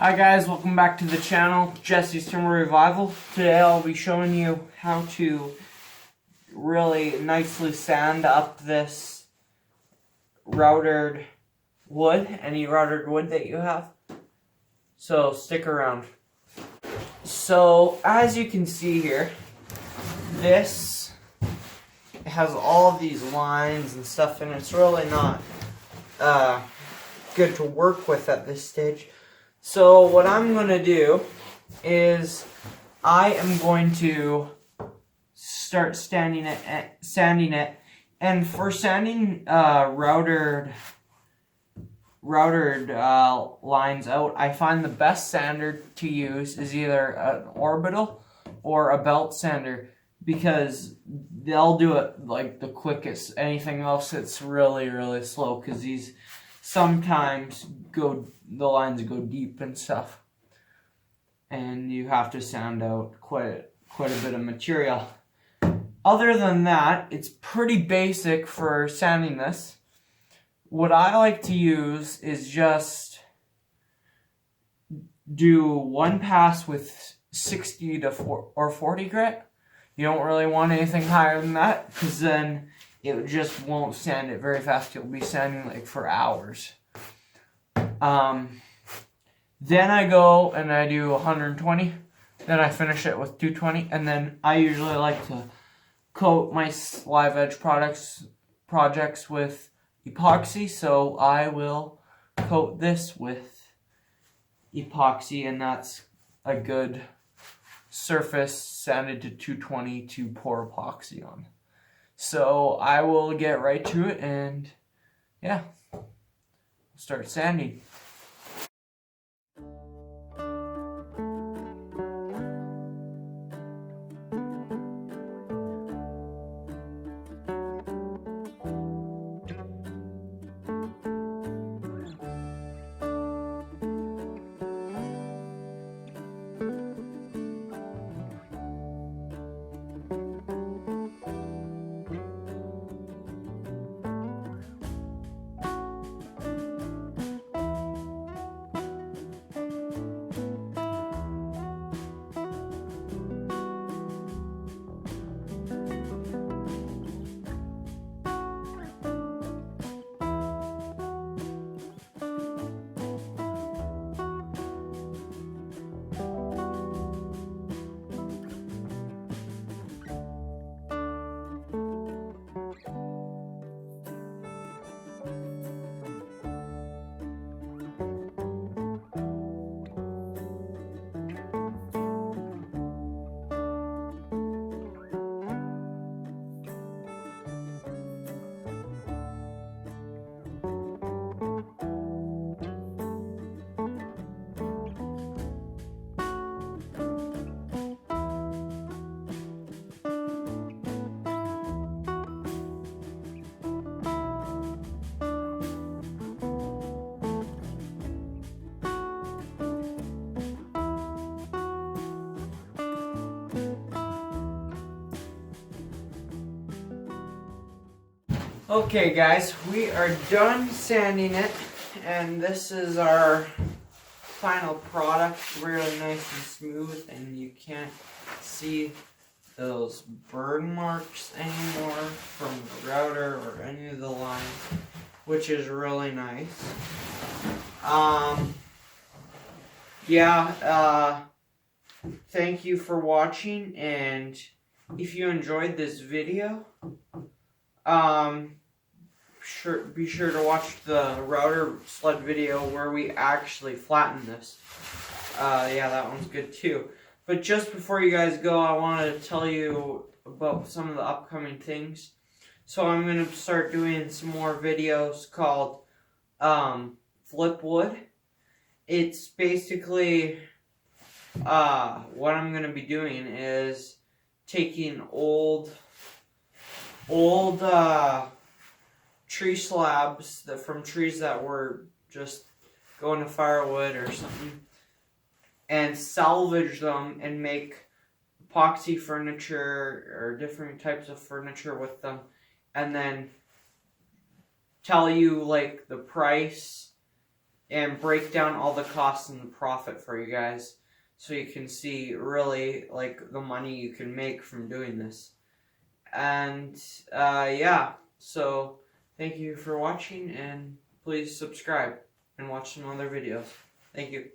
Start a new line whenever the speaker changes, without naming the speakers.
Hi guys, welcome back to the channel, Jesse's Timber Revival. Today I'll be showing you how to really nicely sand up this routered wood, any routered wood that you have. So stick around. So as you can see here, this has all of these lines and stuff, and it's really not good to work with at this stage. So what I'm going to do is I am going to start sanding it, and for sanding routered lines out, I find the best sander to use is either an orbital or a belt sander, because they'll do it like the quickest. Anything else, it's really slow, because these sometimes the lines go deep and stuff, and you have to sand out quite a bit of material. Other than that, it's pretty basic for sanding this. What I like to use is just do one pass with 60 to 40 grit. You don't really want anything higher than that, because then it just won't sand it very fast. You'll be sanding like for hours. Then I go and I do 120. Then I finish it with 220. And then I usually like to coat my live edge projects with epoxy. So I will coat this with epoxy, and that's a good surface sanded to 220 to pour epoxy on. So I will get right to it, and yeah, start sanding. Okay guys, we are done sanding it, and this is our final product. Really nice and smooth, and you can't see those burn marks anymore from the router or any of the lines, which is really nice. Thank you for watching, and if you enjoyed this video, be sure to watch the router sled video where we actually flatten this. Yeah, that one's good too. But just before you guys go, I wanted to tell you about some of the upcoming things. So I'm going to start doing some more videos called Flip Wood. It's basically what I'm going to be doing is taking old tree slabs from trees that were just going to firewood or something, and salvage them and make epoxy furniture or different types of furniture with them, and then tell you like the price and break down all the costs and the profit for you guys, so you can see really like the money you can make from doing this. And yeah, so thank you for watching, and please subscribe and watch some other videos. Thank you.